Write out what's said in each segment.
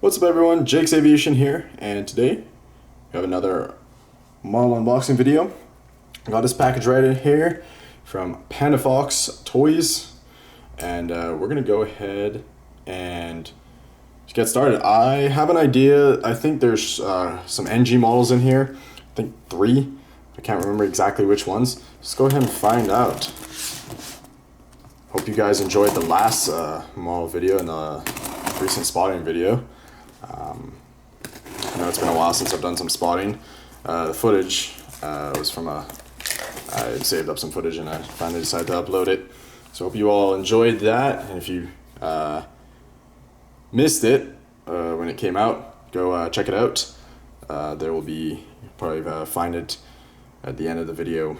What's up everyone, Jake's Aviation here, and today we have another model unboxing video. I got this package right in here from Panda Fox Toys, and we're gonna go ahead and get started. I have an idea. I think there's some NG models in here. I think 3. I can't remember exactly which ones. Let's go ahead and find out. Hope you guys enjoyed the last model video and the recent spotting video. I know it's been a while since I've done some spotting. The footage was from I saved up some footage and I finally decided to upload it. So hope you all enjoyed that, and if you missed it when it came out, go check it out. There will be, you'll probably find it at the end of the video,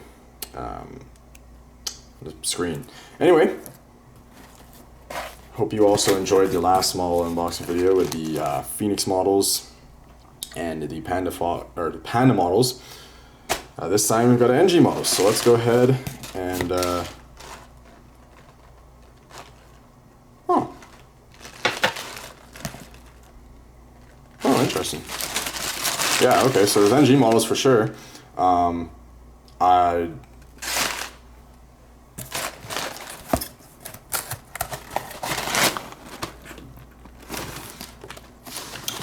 the screen. Anyway, hope you also enjoyed the last model unboxing video with the Phoenix models and the Panda models. This time we've got an NG model, so let's go ahead and oh, interesting. Yeah, okay, so there's NG models for sure.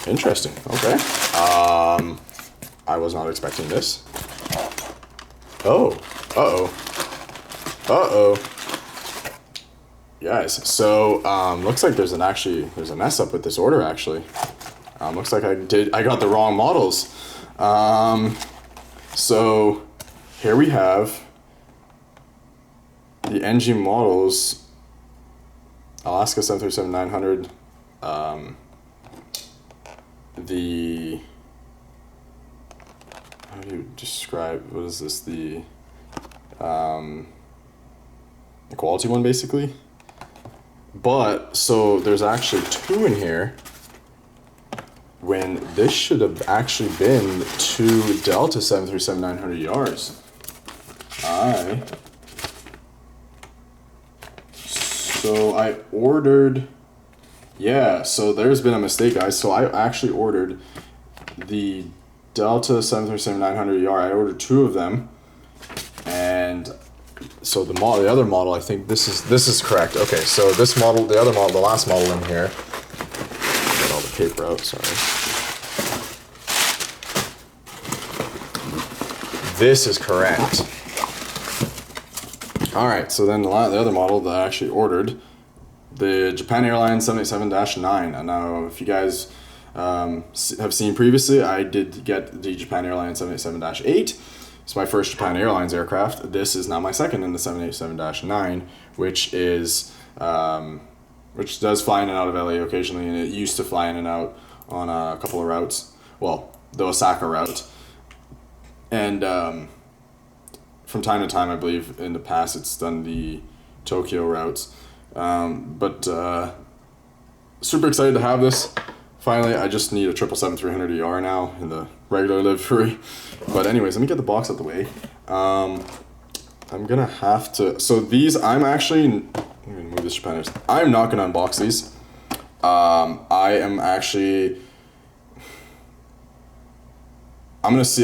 Interesting, okay. I was not expecting this. Oh, Guys, so looks like there's a mess up with this order actually. Looks like I got the wrong models. So here we have the NG models, Alaska 737-900, how do you describe, what is this, the quality one basically. But so there's actually 2 in here when this should have actually been 2 Delta 737-900ERs. So I ordered, yeah, so there's been a mistake, guys. So I actually ordered the Delta 737-900ER. I ordered 2 of them, and so the other model, I think this is correct. Okay, so this model, the other model, the last model in here. Get all the paper out. Sorry. This is correct. All right, so then the other model that I actually ordered, the Japan Airlines 787-9. And now, if you guys have seen previously, I did get the Japan Airlines 787-8. It's my first Japan Airlines aircraft. This is now my second in the 787-9, which does fly in and out of LA occasionally, and it used to fly in and out on a couple of routes. Well, the Osaka route, and from time to time, I believe in the past it's done the Tokyo routes. But super excited to have this. Finally, I just need a 777-300ER now in the regular livery. But anyways, let me get the box out the way. I'm gonna have to, so these, I'm actually, let me move this Japan. I'm not gonna unbox these. I'm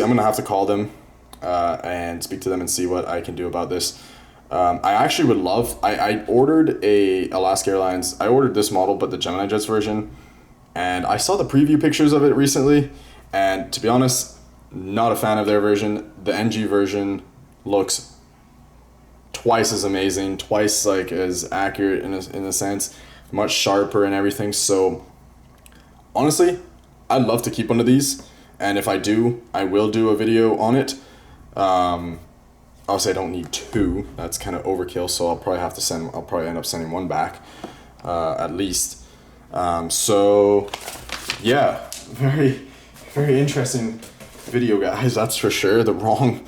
gonna have to call them and speak to them and see what I can do about this. I actually would love, I ordered a Alaska Airlines, I ordered this model, but the Gemini Jets version, and I saw the preview pictures of it recently, and to be honest, not a fan of their version. The NG version looks twice as amazing, twice like as accurate in a sense, much sharper and everything. So honestly, I'd love to keep one of these, and if I do, I will do a video on it. Obviously I don't need 2, that's kind of overkill, so I'll probably end up sending 1 back, at least. So yeah, very interesting video, guys, that's for sure. The wrong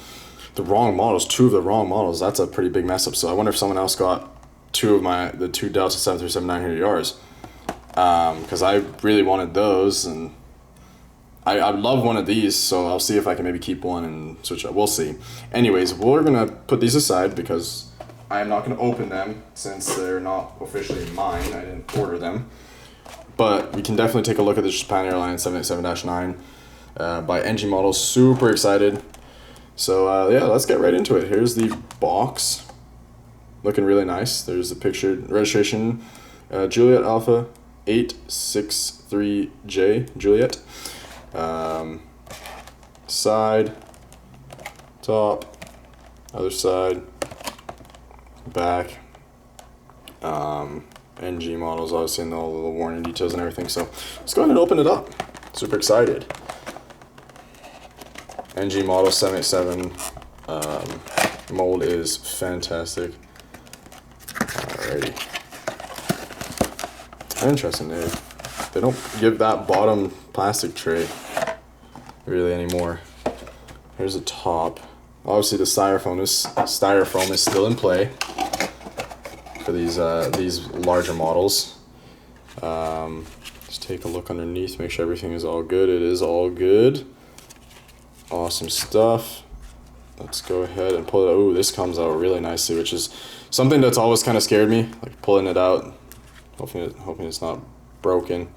models, 2 of the wrong models, that's a pretty big mess up. So I wonder if someone else got 2 of the 2 Delta 737-900ERs, because I really wanted those, and I love one of these, so I'll see if I can maybe keep one and switch up. We'll see. Anyways, we're gonna put these aside because I'm not gonna open them since they're not officially mine. I didn't order them. but we can definitely take a look at the Japan Airlines 787-9 by NG Models. Super excited. So yeah, let's get right into it. Here's the box, looking really nice. There's a picture, registration, Juliet Alpha 863J, Juliet. Side, top, other side, back. NG Models, obviously, and all the warning details and everything. So let's go ahead and open it up. Super excited. NG Model 787 mold is fantastic. Alrighty. Interesting, they don't give that bottom plastic tray really anymore. Here's the top. Obviously the styrofoam is still in play for these larger models. Let's take a look underneath, make sure everything is all good. It is all good. Awesome stuff. Let's go ahead and pull it out. Ooh, this comes out really nicely, which is something that's always kind of scared me, like pulling it out. Hoping it's not broken.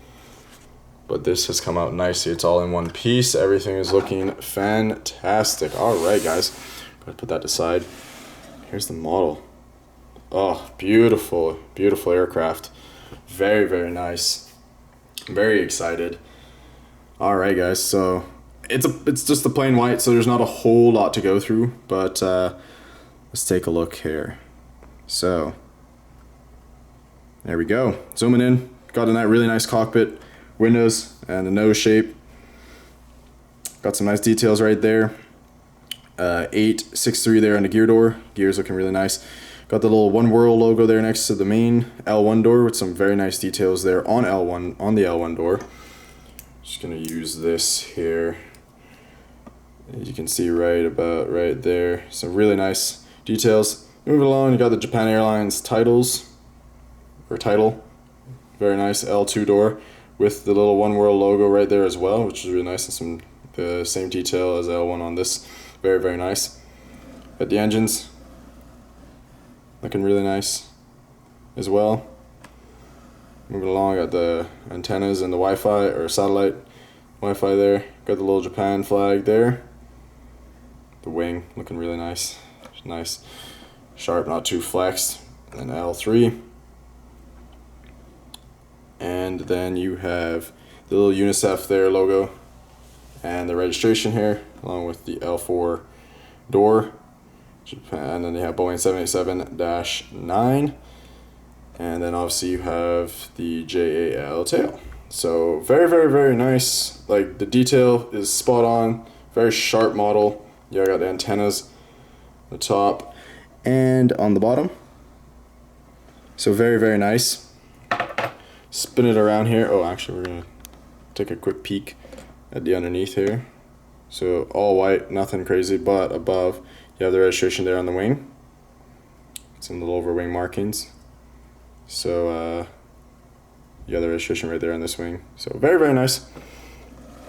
But this has come out nicely. It's all in one piece. Everything is looking fantastic. All right, guys. Go ahead and put that aside. Here's the model. Oh, beautiful, beautiful aircraft. Very, very nice. Very excited. All right, guys. So it's just the plain white, so there's not a whole lot to go through. But let's take a look here. So there we go. Zooming in. Got a really nice cockpit, windows, and the nose shape. Got some nice details right there. 863 there on the gear door. Gears looking really nice. Got the little One World logo there next to the main L1 door with some very nice details there on the L1 door. Just gonna use this here. As you can see right there. Some really nice details. Moving along, you got the Japan Airlines title. Very nice L2 door with the little One World logo right there as well, which is really nice, and the same detail as L1 on this. Very, very nice. Got the engines looking really nice as well. Moving along, got the antennas and the Wi-Fi or satellite Wi-Fi there. Got the little Japan flag there. The wing looking really nice. Nice, sharp, not too flexed. And L3. And then you have the little UNICEF there logo and the registration here, along with the L4 door. And then you have Boeing 787-9. And then obviously you have the JAL tail. So very, very, very nice. Like, the detail is spot on. Very sharp model. Yeah, I got the antennas on the top and on the bottom. So very, very nice. Spin it around here. Oh, actually, we're gonna take a quick peek at the underneath here. So all white, nothing crazy, but above you have the registration there on the wing. Some little overwing markings. So you have the registration right there on this wing. So very, very nice.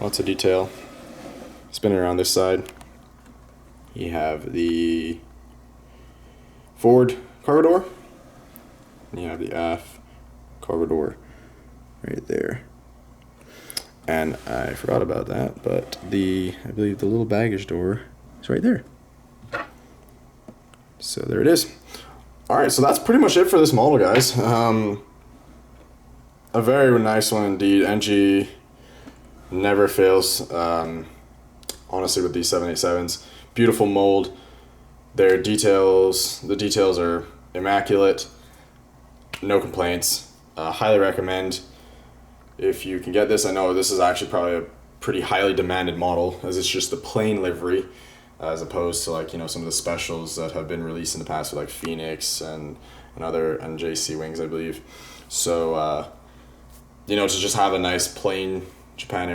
Lots of detail. Spinning around this side. You have the forward cargo door. And you have the aft cargo door right there. And I forgot about that, but I believe the little baggage door is right there. So there it is. All right, so that's pretty much it for this model, guys. A very nice one indeed. NG never fails, honestly, with these 787s. Beautiful mold. The details are immaculate. No complaints. Highly recommend if you can get this. I know this is actually probably a pretty highly demanded model, as it's just the plain livery, as opposed to, like, you know, some of the specials that have been released in the past with like Phoenix and other NJC wings, I believe. So you know, to just have a nice plain Japan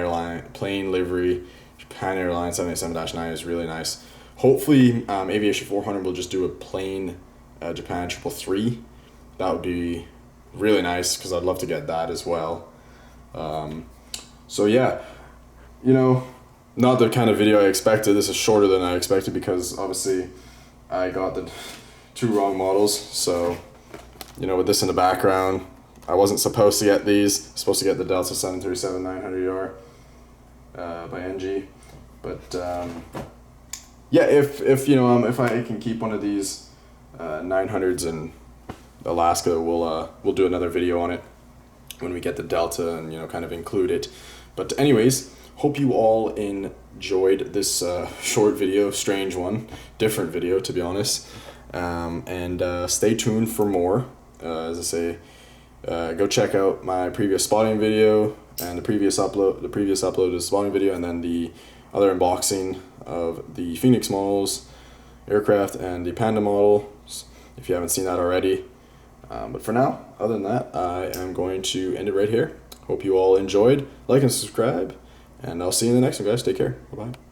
livery Japan Airlines 787-9 is really nice. Hopefully Aviation 400 will just do a plain Japan 333. That would be really nice, because I'd love to get that as well. So yeah, you know, not the kind of video I expected. This is shorter than I expected because obviously I got the two wrong models. So, you know, with this in the background, I wasn't supposed to get these. I was supposed to get the Delta 737-900ER by NG, but yeah, if you know if I can keep one of these 900s in Alaska, we'll do another video on it when we get the Delta and kind of include it. But anyways, hope you all enjoyed this short video, strange one, different video to be honest, and stay tuned for more. As I say, go check out my previous spotting video and the previous upload is spotting video, and then the other unboxing of the Phoenix models, aircraft, and the Panda models, if you haven't seen that already. But for now, other than that, I am going to end it right here. Hope you all enjoyed. Like and subscribe, and I'll see you in the next one, guys. Take care. Bye-bye.